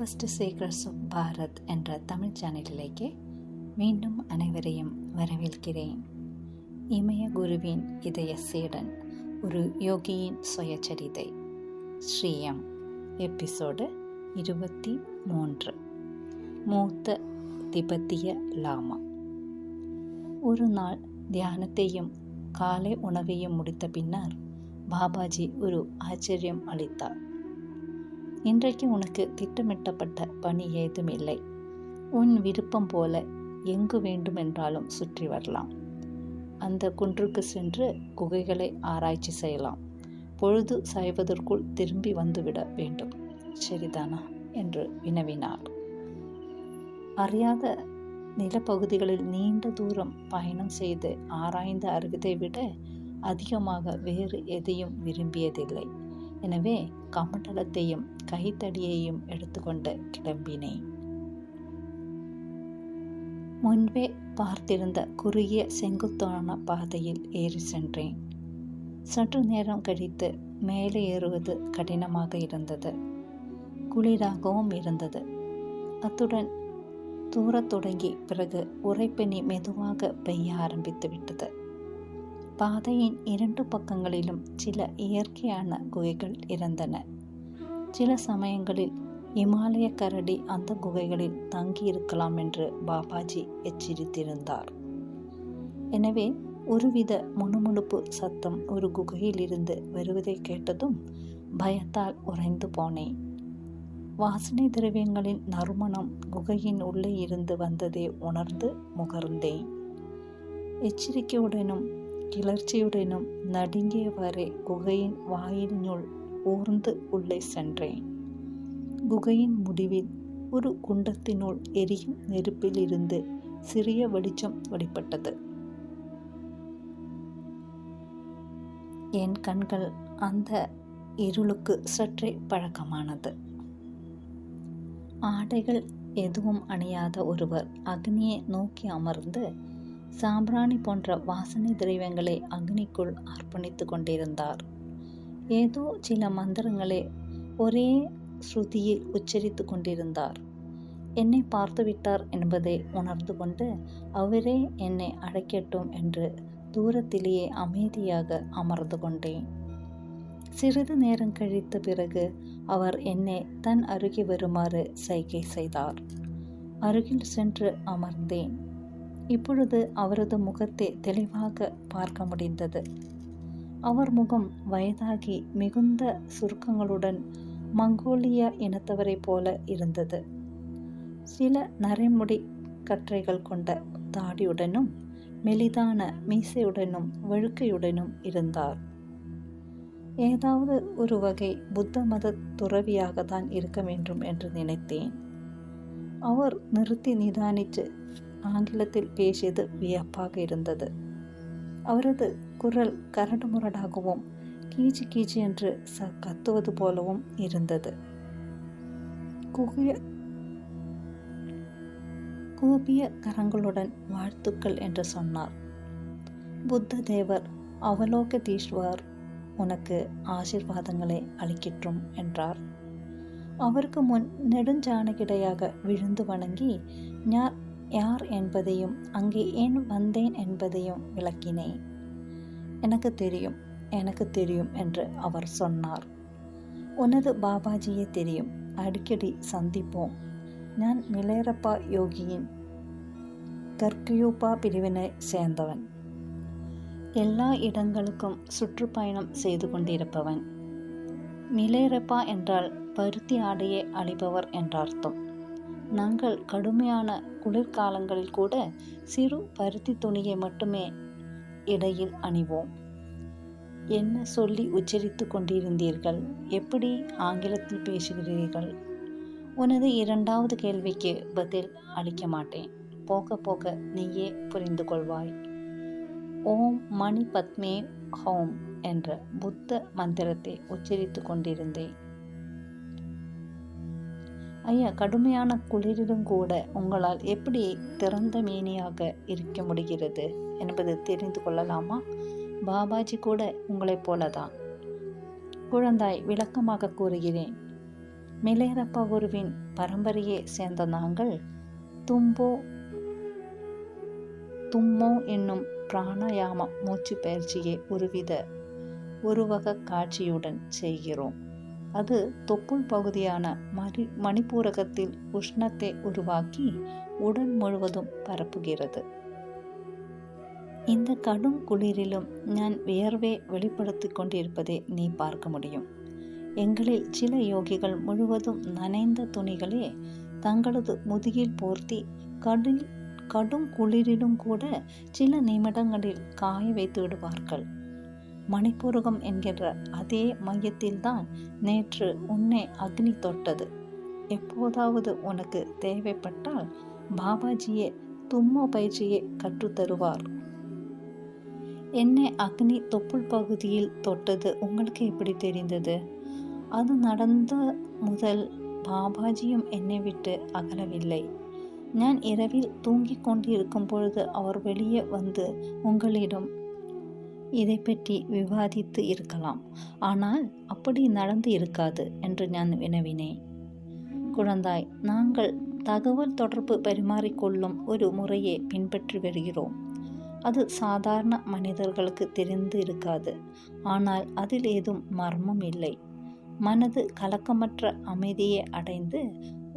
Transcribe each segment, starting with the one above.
First secrets of Bharat என்ற தமிழ் சேனலிലേക്ക് மீண்டும் அனைவரையும் வரவேற்கிறேன். இமய குருவின் இதய சீடன், ஒரு யோகியின் சுயச்சரிதை, ஸ்ரீயம், எபிசோடு 23. மூத்த திபெத்திய லாமா. ஒரு நாள் தியானத்தையும் காலை உணவையும் முடித்த பின்னர் பாபாஜி ஒரு ஆச்சரியம் அளித்தார். இன்றைக்கு உனக்கு திட்டமிட்டப்பட்ட பணி ஏதும் இல்லை. உன் விருப்பம் போல எங்கு வேண்டுமென்றாலும் சுற்றி வரலாம். அந்த குன்றுக்கு சென்று குகைகளை ஆராய்ச்சி செய்யலாம். பொழுது சாய்வதற்குள் திரும்பி வந்துவிட வேண்டும், சரிதானா என்று வினவினார். அறியாத நிலப்பகுதிகளில் நீண்ட தூரம் பயணம் செய்து ஆராய்ந்து அறிவதை விட அதிகமாக வேறு எதையும் விரும்பியதில்லை. எனவே கமண்டலத்தையும் கைத்தடியையும் எடுத்துக்கொண்டு கிளம்பினேன். முன்பே பார்த்திருந்த குறுகிய செங்குத்தான பாதையில் ஏறி சென்றேன். சற்று நேரம் கழித்து மேலே ஏறுவது கடினமாக இருந்தது. குளிராகவும் இருந்தது. அத்துடன் தூரத் தொடங்கி பிறகு உறைபனி மெதுவாக பெய்ய ஆரம்பித்து விட்டது. பாதையின் 2 பக்கங்களிலும் சில இயற்கையான குகைகள் இருந்தன. சில சமயங்களில் இமாலய கரடி அந்த குகைகளில் தங்கியிருக்கலாம் என்று பாபாஜி எச்சரித்திருந்தார். எனவே ஒருவித முணுமுணுப்பு சத்தம் ஒரு குகையில் இருந்து வருவதை கேட்டதும் பயத்தால் உறைந்து போனேன். வாசனை திரவியங்களின் நறுமணம் குகையின் உள்ளே இருந்து வந்ததை உணர்ந்து முகர்ந்தேன். எச்சரிக்கையுடனும் கிளர்ச்சியுடனும் நடுங்கியவாறே குகையின் வாயிலினுள் ஊர்ந்து உள்ளே சென்றேன். குகையின் முடிவில் ஒரு குண்டத்தினுள் எரியும் நெருப்பில் இருந்து சிறிய வெளிச்சம் வெளிப்பட்டது. என் கண்கள் அந்த இருளுக்கு சற்றே பழக்கமானது. ஆடைகள் எதுவும் அணியாத ஒருவர் அக்னியை நோக்கி அமர்ந்து சாம்பிராணி போன்ற வாசனை திரவியங்களை அக்னிக்குள் அர்ப்பணித்து கொண்டிருந்தார். ஏதோ சில மந்திரங்களை ஒரே ஸ்ருதியில் உச்சரித்து கொண்டிருந்தார். என்னை பார்த்துவிட்டார் என்பதை உணர்ந்து கொண்டு அவரே என்னை அழைக்கட்டும் என்று தூரத்திலேயே அமைதியாக அமர்ந்து கொண்டேன். சிறிது நேரம் கழித்த பிறகு அவர் என்னை தன் அருகே வருமாறு சைகை செய்தார். அருகில் சென்று அமர்ந்தேன். இப்பொழுது அவரது முகத்தை தெளிவாக பார்க்க முடிந்தது. அவர் முகம் வயதாகி மிகுந்த சுருக்கங்களுடன் மங்கோலிய இனத்தவரை போல இருந்தது. சில நரைமுடி கற்றைகள் கொண்ட தாடியுடனும் மெலிதான மீசையுடனும் வழுக்கையுடனும் இருந்தார். ஏதாவது ஒரு வகை புத்த மத துறவியாக தான் இருக்க வேண்டும் என்று நினைத்தேன். அவர் நிறுத்தி நிதானித்து ஆங்கிலத்தில் பேசியது வியப்பாக இருந்தது. அவரது குரல் கரடு முரடாகவும் கீச்சு கீச்சு என்று கத்துவது போலவும் இருந்தது. கூபிய கரங்களுடன் வாழ்த்துக்கள் என்று சொன்னார். புத்த தேவர் அவலோகதீஸ்வர் உனக்கு ஆசீர்வாதங்களை அளிக்கட்டும் என்றார். அவருக்கு முன் நெடுஞ்சாணகிடையாக விழுந்து வணங்கி யார் என்பதையும் அங்கே ஏன் வந்தேன் என்பதையும் விளக்கினேன். எனக்கு தெரியும் என்று அவர் சொன்னார். உனது பாபாஜியே தெரியும், அடிக்கடி சந்திப்போம். நான் மிலேரப்பா யோகியின் கர்கியூபா பிரிவினை சேர்ந்தவன். எல்லா இடங்களுக்கும் சுற்றுப்பயணம் செய்து கொண்டிருப்பவன். மிலேரப்பா என்றால் பருத்தி ஆடையை அணிபவர் என்ற அர்த்தம். நாங்கள் கடுமையான குளிர்காலங்களில் கூட சிறு பருத்தி துணியை மட்டுமே இடையில் அணிவோம். என்ன சொல்லி உச்சரித்து கொண்டிருந்தீர்கள்? எப்படி ஆங்கிலத்தில் பேசுகிறீர்கள்? உனது 2வது கேள்விக்கு பதில் அளிக்க மாட்டேன். போக போக நீயே புரிந்து கொள்வாய். ஓம் மணி பத்மே ஹோம் என்ற புத்த மந்திரத்தை உச்சரித்து கொண்டிருந்தேன். ஐயா, கடுமையான குளிரிலும் கூட உங்களால் எப்படி திறந்த மேனியாக இருக்க முடிகிறது என்பது தெரிந்து கொள்ளலாமா? பாபாஜி கூட உங்களைப் போலதான். குழந்தாய், விளக்கமாக கூறுகிறேன். மிலேரப்பா குருவின் பரம்பரையை சேர்ந்த நாங்கள் தும்மோ என்னும் பிராணாயாம மூச்சு பயிற்சியை ஒருவக காட்சியுடன் செய்கிறோம். அது தொப்புள் பகுதியான மணிப்பூரகத்தில் உஷ்ணத்தை உருவாக்கி உடல் முழுவதும் பரப்புகிறது. இந்த கடும் குளிரிலும் நான் வியர்வை வெளிப்படுத்தி கொண்டிருப்பதை நீ பார்க்க முடியும். எங்களில் சில யோகிகள் முழுவதும் நனைந்த துணிகளே தங்களது முதுகில் போர்த்தி கடும் குளிரிலும் கூட சில நிமிடங்களில் காய வைத்து விடுவார்கள். மணிப்பூரகம் என்கின்ற அதே மையத்தில்தான் நேற்று உன்னை அக்னி தொட்டது. எப்போதாவது உனக்கு தேவைப்பட்டால் பாபாஜியே தும்மோ பயிற்சியை கற்றுத்தருவார். என்னை அக்னி தொப்புள் பகுதியில் தொட்டது உங்களுக்கு எப்படி தெரிந்தது? அது நடந்த முதல் பாபாஜியும் என்னை விட்டு அகலவில்லை. நான் இரவில் தூங்கிக் கொண்டிருக்கும் பொழுது அவர் வெளியே வந்து உங்களிடம் இதை பற்றி விவாதித்து இருக்கலாம். ஆனால் அப்படி நடந்து இருக்காது என்று நான் வினவினேன். குழந்தாய், நாங்கள் தகவல் தொடர்பு பரிமாறிக்கொள்ளும் ஒரு முறையை பின்பற்றி வருகிறோம். அது சாதாரண மனிதர்களுக்கு தெரிந்து இருக்காது. ஆனால் அதில் ஏதும் மர்மம் இல்லை. மனது கலக்கமற்ற அமைதியை அடைந்து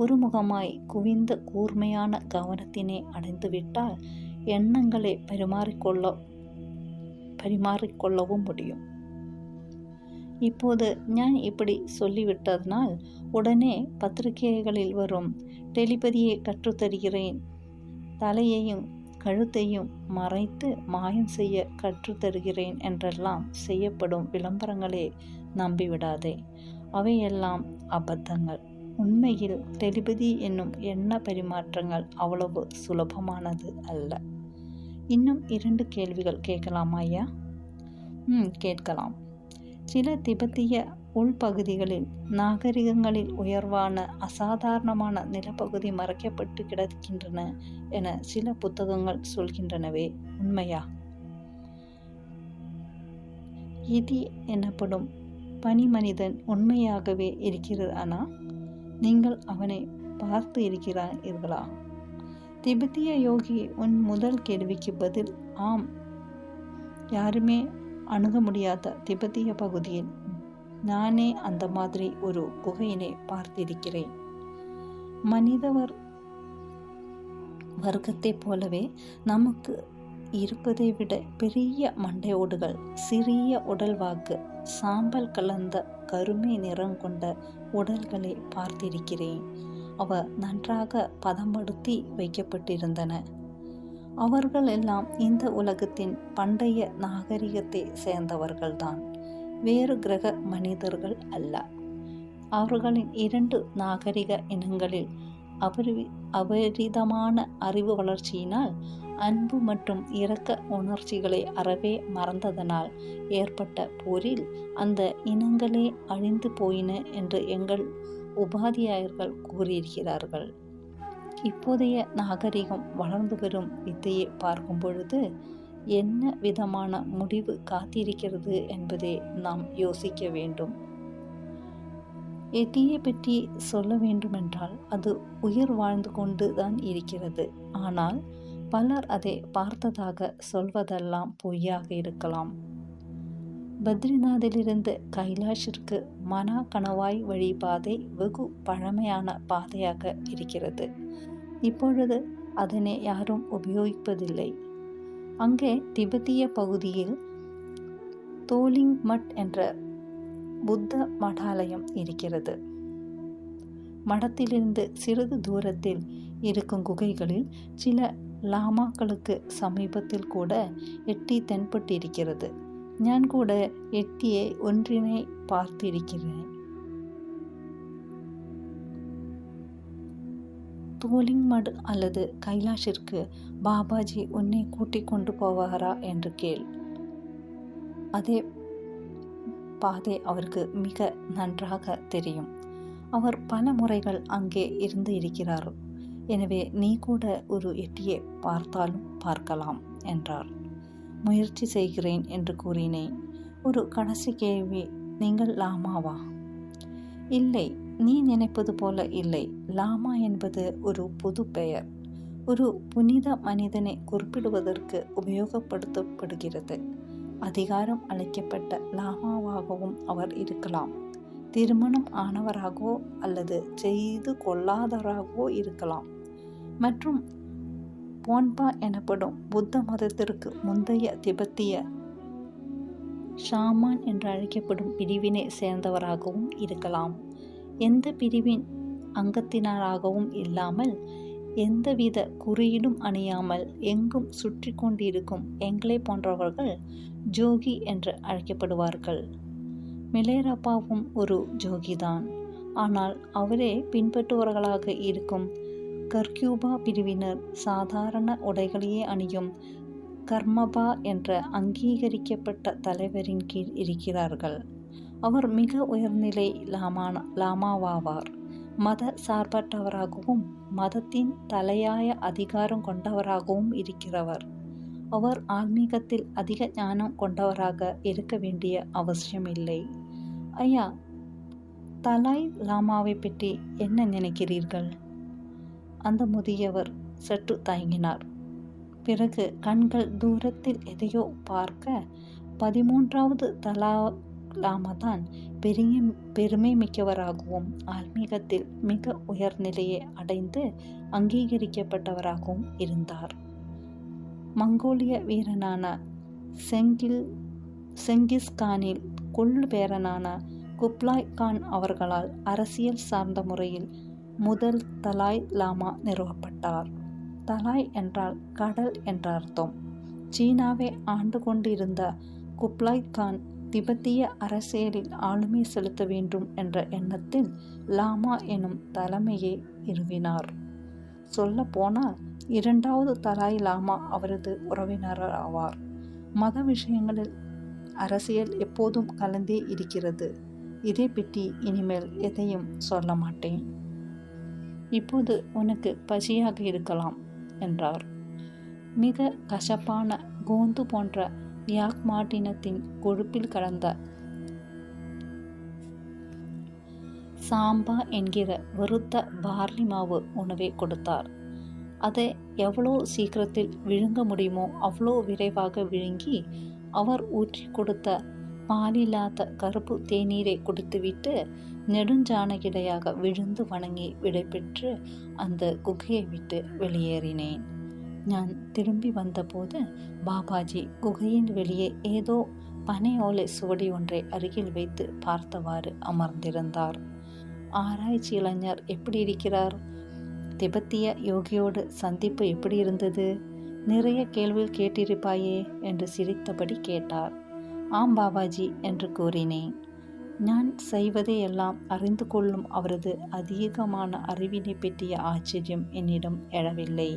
ஒருமுகமாய் குவிந்த கூர்மையான கவனத்தினை அடைந்துவிட்டால் எண்ணங்களை பரிமாறிக்கொள்ளவும் முடியும். இப்போது நான் இப்படி சொல்லிவிட்டதனால் உடனே பத்திரிகைகளில் வரும் டெலிபதியை கற்றுத்தருகிறேன், தலையையும் கழுத்தையும் மறைத்து மாயம் செய்ய கற்றுத்தருகிறேன் என்றெல்லாம் செய்யப்படும் விளம்பரங்களே நம்பிவிடாதே. அவையெல்லாம் அபத்தங்கள். உண்மையில் டெலிபதி என்னும் எண்ண பரிமாற்றங்கள் அவ்வளவு சுலபமானது அல்ல. இன்னும் 2 கேள்விகள் கேட்கலாமா ஐயா? கேட்கலாம். சில திபெத்திய உள்பகுதிகளில் நாகரிகங்களில் உயர்வான அசாதாரணமான நிலப்பகுதி மறைக்கப்பட்டு கிடக்கின்றன என சில புத்தகங்கள் சொல்கின்றனவே, உண்மையா? இதி எனப்படும் பனி மனிதன் உண்மையாகவே இருக்கிறானா? நீங்கள் அவனை பார்த்து இருக்கிறீர்களா? திபெத்திய யோகி, உன் முதல் கேள்விக்கு பதில் ஆம். யாருமே அணுக முடியாத திபெத்திய பகுதியில் நானே அந்த மாதிரி ஒரு குகையினை பார்த்திருக்கிறேன். மனித வர்க்கத்தை போலவே நமக்கு இருப்பதை விட பெரிய மண்டையோடுகள், சிறிய உடல்வாக்கு, சாம்பல் கலந்த கருமை நிறம் கொண்ட உடல்களை பார்த்திருக்கிறேன். அவ நன்றாக பதப்படுத்தி வைக்கப்பட்டிருந்தன. அவர்கள் எல்லாம் இந்த உலகத்தின் பண்டைய நாகரிகத்தை சேர்ந்தவர்கள்தான், வேறு கிரக மனிதர்கள் அல்ல. அவர்களின் 2 நாகரிக இனங்களில் அபரிதமான அறிவு வளர்ச்சியினால் அன்பு மற்றும் இரக்க உணர்ச்சிகளை அறவே மறந்ததனால் ஏற்பட்ட போரில் அந்த இனங்களே அழிந்து போயின என்று எங்கள் உபாத்தியாயர்கள் கூறியிருக்கிறார்கள். இப்போதைய நாகரிகம் வளர்ந்து வரும் வித்தையை பார்க்கும் பொழுது என்ன விதமான முடிவு காத்திருக்கிறது என்பதை நாம் யோசிக்க வேண்டும். எட்டியை பற்றி சொல்ல வேண்டுமென்றால் அது உயிர் வாழ்ந்து கொண்டு தான் இருக்கிறது. ஆனால் பலர் அதை பார்த்ததாக சொல்வதெல்லாம் பொய்யாக இருக்கலாம். பத்ரிநாத்திலிருந்து கைலாஷிற்கு மனா கணவாய் வழி பாதை வெகு பழமையான பாதையாக இருக்கிறது. இப்பொழுது அதனை யாரும் உபயோகிப்பதில்லை. அங்கே திபெத்திய பகுதியில் தோலிங் மட் என்ற புத்த மடாலயம் இருக்கிறது. மடத்திலிருந்து சிறிது தூரத்தில் இருக்கும் குகைகளில் சில லாமாக்களுக்கு சமீபத்தில் கூட எட்டி தென்பட்டிருக்கிறது. நான் கூட எட்டியை ஒன்றினை பார்த்திருக்கிறேன். தோலிங்மட் அல்லது கைலாஷிற்கு பாபாஜி உன்னை கூட்டிக் கொண்டு போவாரா என்று கேள். அதே பாதை அவருக்கு மிக நன்றாக தெரியும். அவர் பல முறைகள் அங்கே இருந்து இருக்கிறார். எனவே நீ கூட ஒரு எட்டியை பார்த்தாலும் பார்க்கலாம் என்றார். முயற்சி செய்கிறேன் என்று கூறினேன். ஒரு கடைசி கேள்வி, நீங்கள் லாமாவா? இல்லை, நீ நினைப்பது போல இல்லை. லாமா என்பது ஒரு பொது பெயர். ஒரு புனித மனிதனை குறிப்பிடுவதற்கு உபயோகப்படுத்தப்படுகிறது. அதிகாரம் அளிக்கப்பட்ட லாமாவாகவும் அவர் இருக்கலாம். திருமணம் ஆனவராகவோ அல்லது செய்து கொள்ளாதவராகவோ இருக்கலாம். மற்றும் போன்பா எனப்படும் புத்த மதத்திற்கு முந்தைய திபெத்திய ஷாமான் என்று அழைக்கப்படும் பிரிவினை சேர்ந்தவராகவும் இருக்கலாம். எந்த பிரிவின் அங்கத்தினராகவும் இல்லாமல் எந்தவித குறியீடும் அணியாமல் எங்கும் சுற்றி கொண்டிருக்கும் எங்களை போன்றவர்கள் ஜோகி என்று அழைக்கப்படுவார்கள். மிலேரப்பாவும் ஒரு ஜோகிதான். ஆனால் அவரே பின்பற்றுபவர்களாக இருக்கும் கர்க்யூபா பிரிவினர் சாதாரண உடைகளையே அணியும் கர்மபா என்ற அங்கீகரிக்கப்பட்ட தலைவரின் கீழ் இருக்கிறார்கள். அவர் மிக உயர்நிலை லாமாவாவார். மத சார்பற்றவராகவும் மதத்தின் தலையாய அதிகாரம் கொண்டவராகவும் இருக்கிறவர். அவர் ஆன்மீகத்தில் அதிக ஞானம் கொண்டவராக இருக்க வேண்டிய அவசியமில்லை. ஐயா, தலாய் லாமாவை பற்றி என்ன நினைக்கிறீர்கள்? அந்த முதியவர் சற்று தயங்கினார். பிறகு கண்கள் தூரத்தில் எதையோ பார்க்க, 13வது தலா லாமாதான் பெருமை மிக்கவராகவும் ஆன்மீகத்தில் மிக உயர்நிலையை அடைந்து அங்கீகரிக்கப்பட்டவராகவும் இருந்தார். மங்கோலிய வீரனான செங்கிஸ்கானில் கொள்ளு பேரனான குப்லாய் கான் அவர்களால் அரசியல் சார்ந்த முறையில் முதல் தலாய் லாமா நிறுவப்பட்டார். தலாய் என்றால் கடல் என்ற அர்த்தம். சீனாவை ஆண்டு கொண்டிருந்த குப்லாய் கான் திபெத்திய அரசியலில் ஆளுமை செலுத்த வேண்டும் என்ற எண்ணத்தில் லாமா எனும் தலைமையை நிறுவினார். சொல்ல போனால் 2வது தலாய் லாமா அவரது உறவினர் ஆவார். மத விஷயங்களில் அரசியல் எப்போதும் கலந்தே இருக்கிறது. இதை பற்றி இனிமேல் எதையும் சொல்ல மாட்டேன். இப்போது உனக்கு பசியாக இருக்கலாம் என்றார். மிக கசப்பான கோந்து போன்ற யாக் மாட்டினத்தின் கொழுப்பில் கலந்த சாம்பா என்கிற வறுத்த பார்லி மாவு உணவை கொடுத்தார். அதை எவ்வளோ சீக்கிரத்தில் விழுங்க முடியுமோ அவ்வளோ விரைவாக விழுங்கி அவர் ஊற்றி கொடுத்த பாலில்லாத கருப்பு தேநீரை குடித்துவிட்டு நெடுஞ்சாணகிடையாக விழுந்து வணங்கி விடைபெற்று அந்த குகையை விட்டு வெளியேறினேன். நான் திரும்பி வந்தபோது பாபாஜி குகையின் வெளியே ஏதோ பனை ஓலை சுவடி ஒன்றை அருகில் வைத்து பார்த்தவாறு அமர்ந்திருந்தார். ஆராய்ச்சி இளைஞர் எப்படி இருக்கிறார்? திபெத்திய யோகியோடு சந்திப்பு எப்படி இருந்தது? நிறைய கேள்வி கேட்டிருப்பாயே என்று சிரித்தபடி கேட்டார். ஆம் பாபாஜி என்று கூறினேன். நான் செய்வதையெல்லாம் அறிந்து கொள்ளும் அவரது அதிகமான அறிவினை பற்றிய ஆச்சரியம் என்னிடம் எழவில்லை.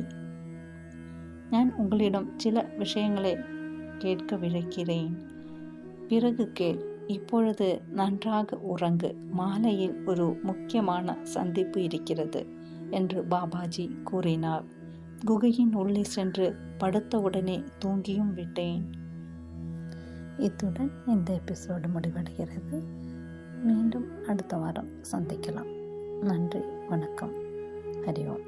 நான் உங்களிடம் சில விஷயங்களை கேட்க விழைக்கிறேன். பிறகு கேள். இப்பொழுது நன்றாக உறங்கு. மாலையில் ஒரு முக்கியமான சந்திப்பு இருக்கிறது என்று பாபாஜி கூறினார். குகையின் உள்ளே சென்று படுத்தவுடனே தூங்கியும் விட்டேன். இத்துடன் இந்த எபிசோடு முடிவடைகிறது. மீண்டும் அடுத்த வாரம் சந்திக்கலாம். நன்றி, வணக்கம். ஹரி ஓம்.